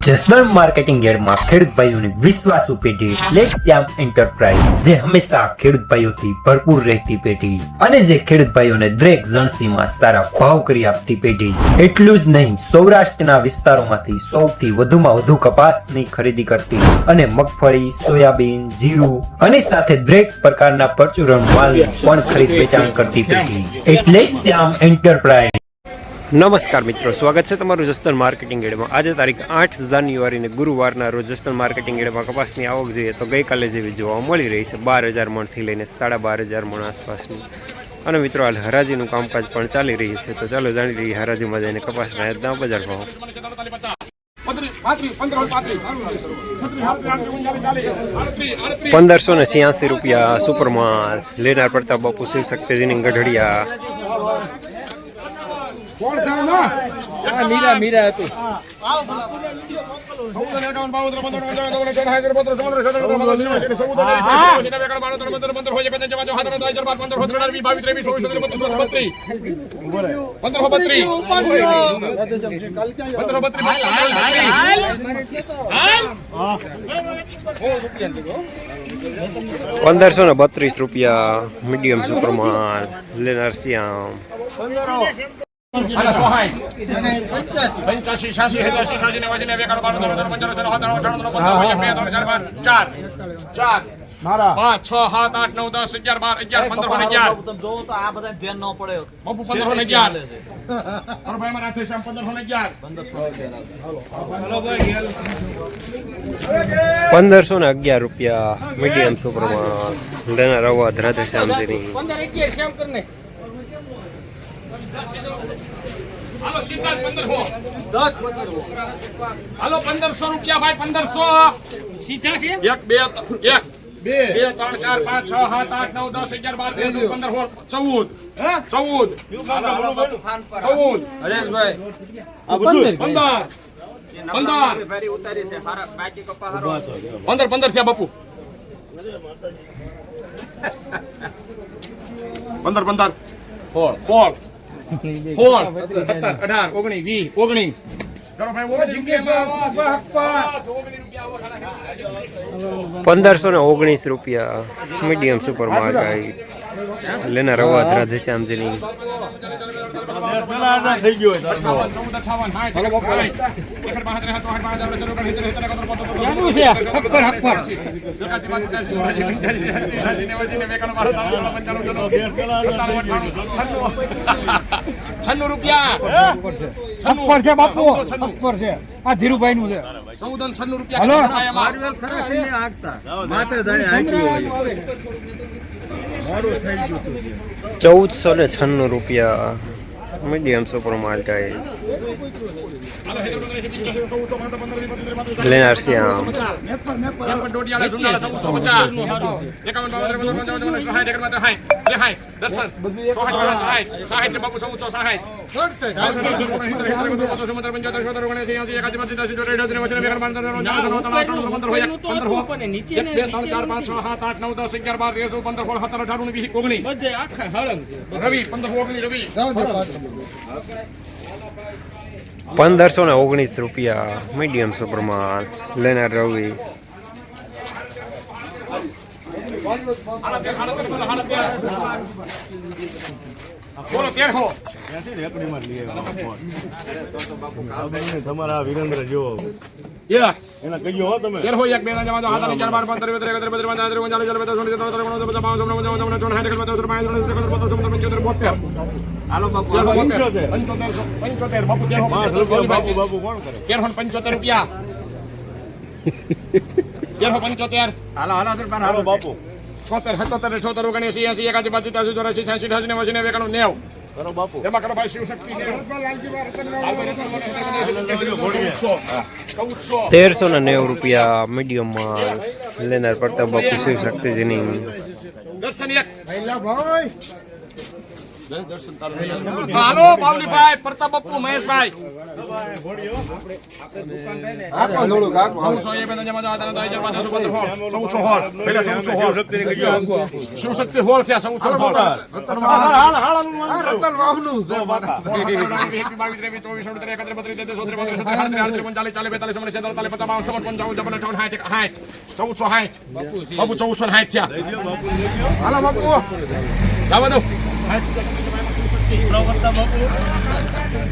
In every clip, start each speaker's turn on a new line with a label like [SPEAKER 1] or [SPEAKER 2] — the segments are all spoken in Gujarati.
[SPEAKER 1] જસદણ માર્કેટિંગ યાર્ડમાં ખેડૂત ભાઈઓની વિશ્વાસુ પેઢી લેટ શ્યામ એન્ટરપ્રાઇઝ, જે હંમેશા ખેડૂત ભાઈઓથી ભરપૂર રહેતી પેઢી અને જે ખેડૂત ભાઈઓને દરેક જણસીમાં સારા ભાવ કરી આપતી પેઢી। એટલું જ નહીં, સૌરાષ્ટ્રના વિસ્તારોમાંથી સૌથી વધુમાં વધુ કપાસની ખરીદી કરતી અને મગફળી, સોયાબીન, જીરું અને સાથે દરેક પ્રકારના પરચુરણ માલ પણ ખરીદ વેચાણ કરતી પેઢી એટલે શ્યામ એન્ટરપ્રાઇઝ।
[SPEAKER 2] નમસ્કાર મિત્રો, સ્વાગત છે તમારું જસદણ માર્કેટિંગ યાર્ડમાં। આજે તારીખ 8 જાન્યુઆરીને ગુરુવારના રોજ જસદણ માર્કેટિંગ યાર્ડમાં કપાસની આવક જોઈએ તો ગઈકાલે જેવી જોવા મળી રહી છે 12,000 મણથી લઈને 12,500 મણ આસપાસની। અને મિત્રો હાલ હરાજીનું કામકાજ પણ ચાલી રહ્યું છે, તો ચાલો જાણી લઈએ હરાજીમાં જઈને કપાસના આજના બજાર ભાવ। 1586 રૂપિયા સુપરમાલ લેનાર પ્રતાપ બાપુ શિવ શક્તિજીની ગઢડિયા।
[SPEAKER 3] મીરા મીરા હતું ₹1532 મીડિયમ સુપરમાલ લેનાર શ્યામ।
[SPEAKER 4] 85 86 87 88 90 મારા 5 6 7 8 9 10 11 12 11 15 જો તો આ બધા ધ્યાન ન પડે બાપુ 1511 અરે ભાઈ મારા હાથે શ્યામ
[SPEAKER 2] 1511 રૂપિયા મીડિયમ સુપરમાલ લેનાર અવાજ રાધે શ્યામજીની।
[SPEAKER 3] 1511 શ્યામ કરને
[SPEAKER 4] હાલો સીધા 1500 હાલો 1500 રૂપિયા ભાઈ 1500
[SPEAKER 3] સીધા છે
[SPEAKER 4] 1 2 3 4 5 6 7 8 9 10 11 12 13 14 હરેશભાઈ આ બધું 15 ઉતારી છે હારા બાકી કપા હારો 15 થયા બાપુ 15 4 17 18 19 20
[SPEAKER 2] ₹1519 રૂપિયા મીડિયમ સુપરમાલ લેનાર અવાજ રાધે શ્યામજીની।
[SPEAKER 3] આ ધીરુભાઈ નું છે
[SPEAKER 2] 1496 રૂપિયા મીડિયમ સુપરમાલ લેનાર શ્યામ। 1519 રૂપિયા મીડિયમ સુપરમાલ લેનાર રવિ।
[SPEAKER 5] તમારા વિરેન્દ્ર જો એના કહીયો હો તમે
[SPEAKER 4] 13 1 2 4 5 6 7 8 9 હાલો બાપુ 75 બાપુ 5 બાપુ કોણ કરે 75 રૂપિયા 75 હાલો હાલો બાપુ 76 77 76 79 80 81 85 86 88 89 90 કરો બાપુ એમાં કરો ભાઈ શિવ શક્તિ
[SPEAKER 2] 1390 રૂપિયા મીડિયમ માલ લેનાર પ્રતાપ બાપુ શિવ શક્તિજીની।
[SPEAKER 4] દર્શન એક ભાઈ હાલો બાવલીભાઈ, પ્રતાપ બાપુ, મહેશભાઈ. 1400 એ બેન જમા જવા દાનો 2015 હોળ. 1400 હોળ. પહેલા 1400 હોળ. શિવશક્તિ હોળ થયા 1400 હોળ. રતન વાહનું છે.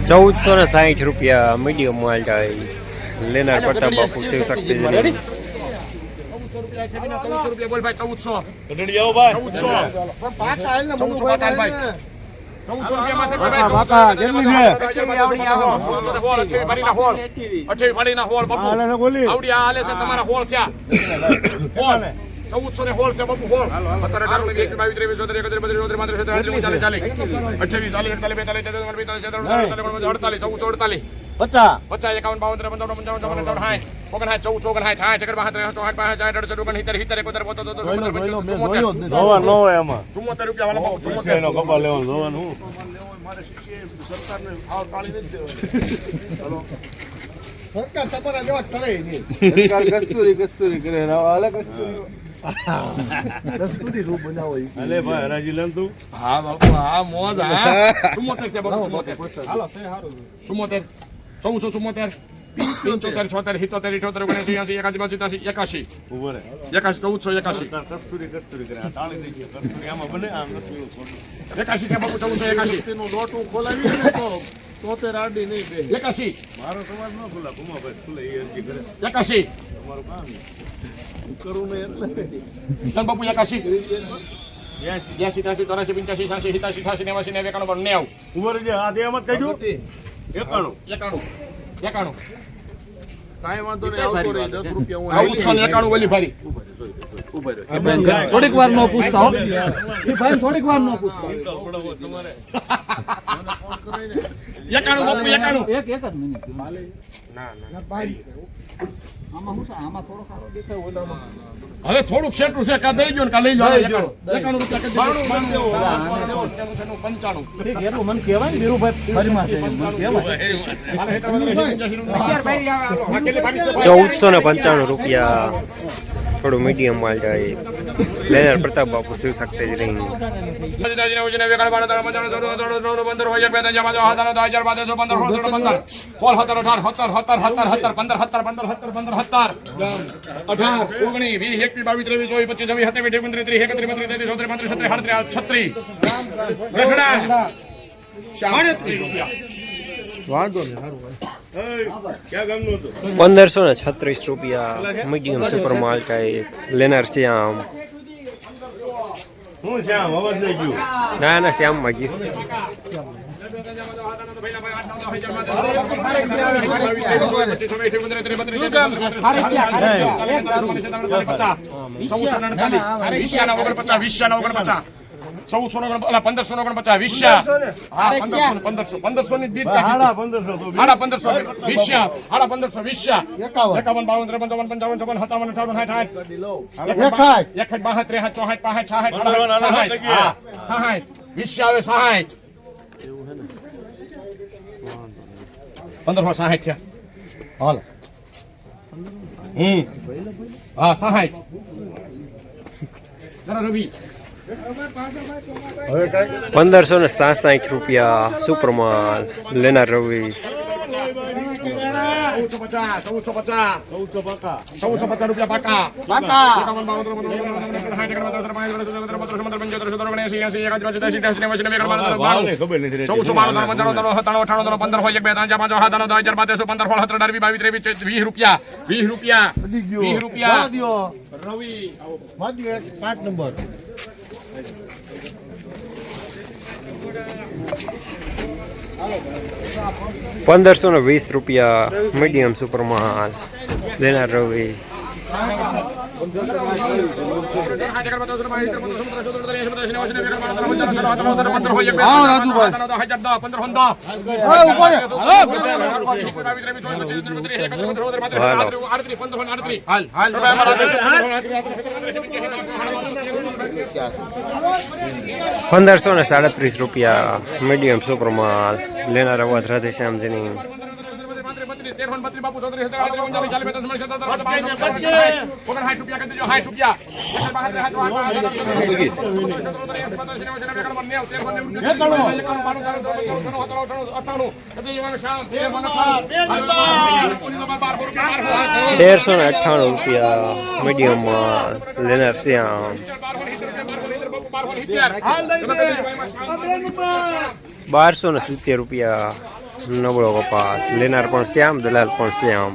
[SPEAKER 2] 1460 રૂપિયા મીડિયમ માલ થાય લેનાર પ્રતાપ બાપુ શિવશક્તિ જરીંગ.
[SPEAKER 4] 1400 રૂપિયા બોલ ભાઈ. 1400.
[SPEAKER 5] કટડી આવો ભાઈ. 1400 ને હોળ છે બાપુ હોળ.
[SPEAKER 3] કસ્તુરી કરે અલગ કસ્તુરી.
[SPEAKER 5] અલે ભાઈ હરાજી લેમ તું.
[SPEAKER 4] હા બાપુ હા મોજ હા. 74 છે બાપુ 74. હાલો તે હારું. 74 1474 75 76 77 78 79 80 81 82
[SPEAKER 5] ઉભો રે.
[SPEAKER 4] 81 1481
[SPEAKER 5] કસ્તુરી કરે આ તાળી દઈ ગયો. કસ્તુરી આમાં બને આમ નથી.
[SPEAKER 4] 81 છે બાપુ 1481
[SPEAKER 3] નું ડોટું ખોલાવી ને તો 73 આડી નહીં બે.
[SPEAKER 4] 81
[SPEAKER 5] મારો સમાજ ન ખુલા કુમાભાઈ ખુલે એ અરજી કરે
[SPEAKER 4] 81
[SPEAKER 5] તમારું કામ
[SPEAKER 3] કરું ને એટલે
[SPEAKER 4] ધન બાપુ 81 82 83 84 85 86 87 88 89 91
[SPEAKER 5] ઉભો રહેજે આ દે મત કહેજો 91
[SPEAKER 4] 91
[SPEAKER 3] કાંઈ વાંધો નહીં આવતો રહી 10 રૂપિયા હું
[SPEAKER 4] 1491 ઓલી ભારી
[SPEAKER 3] થોડીક વાર નો પૂછતા હો એ ભાઈ થોડીક વાર નો પૂછતા
[SPEAKER 5] તમારે
[SPEAKER 4] 91 બાપુ 91
[SPEAKER 3] એક જ મિનિટ ના ભાઈ આમાં શું છે આમાં થોડો સારો દેખાય ઓલામાં
[SPEAKER 4] હવે થોડુંક સેટું છે કા દઈ ગયો ને કા લઈ જાઓ 91 રૂપિયા કે 95
[SPEAKER 3] ઠીક એટલું મને કહેવાય ને વીરુભાઈ ફરીમાં છે મને કહેવાય
[SPEAKER 2] 1495 રૂપિયા થોડું મીડિયમ માલ થાય લેનાર પ્રતાપ બાપુ શિવશક્તિ જરીંગ. 1536 રૂપિયા મીડિયમ સુપર માલ થાય લેનાર શ્યામ.
[SPEAKER 5] હું શ્યામ અવાજ નહીં ગયું.
[SPEAKER 2] ના શ્યામ માં ગયું.
[SPEAKER 4] 1500 ની બીટ
[SPEAKER 5] હાડા 1500 તો
[SPEAKER 4] હાડા 1500 વિશ્યા હાડા 1500 51 52 53 55 57 58 61 વિશ્યા આવે 60 1560 થયા હાલ હા 60 જરા રવિ
[SPEAKER 2] 1567 રૂપિયા સુપર માલ લેનાર રવિ.
[SPEAKER 4] 1450 રૂપિયા પાકા 20 રૂપિયા રવિ
[SPEAKER 3] 5 નંબર
[SPEAKER 2] 1520 રૂપિયા મીડિયમ સુપર માલ લેનાર રવિ.
[SPEAKER 4] 15
[SPEAKER 2] ₹1537 મીડિયમ સુપર માલ લેનાર અવાજ રાધે શ્યામજીની
[SPEAKER 4] 13 32 બાપુ 34
[SPEAKER 2] ₹1398 મીડિયમ માલ લેનાર શ્યામ 1270 નબળો કપાસ લેનાર પણ શ્યામ દલાલ પણ શ્યામ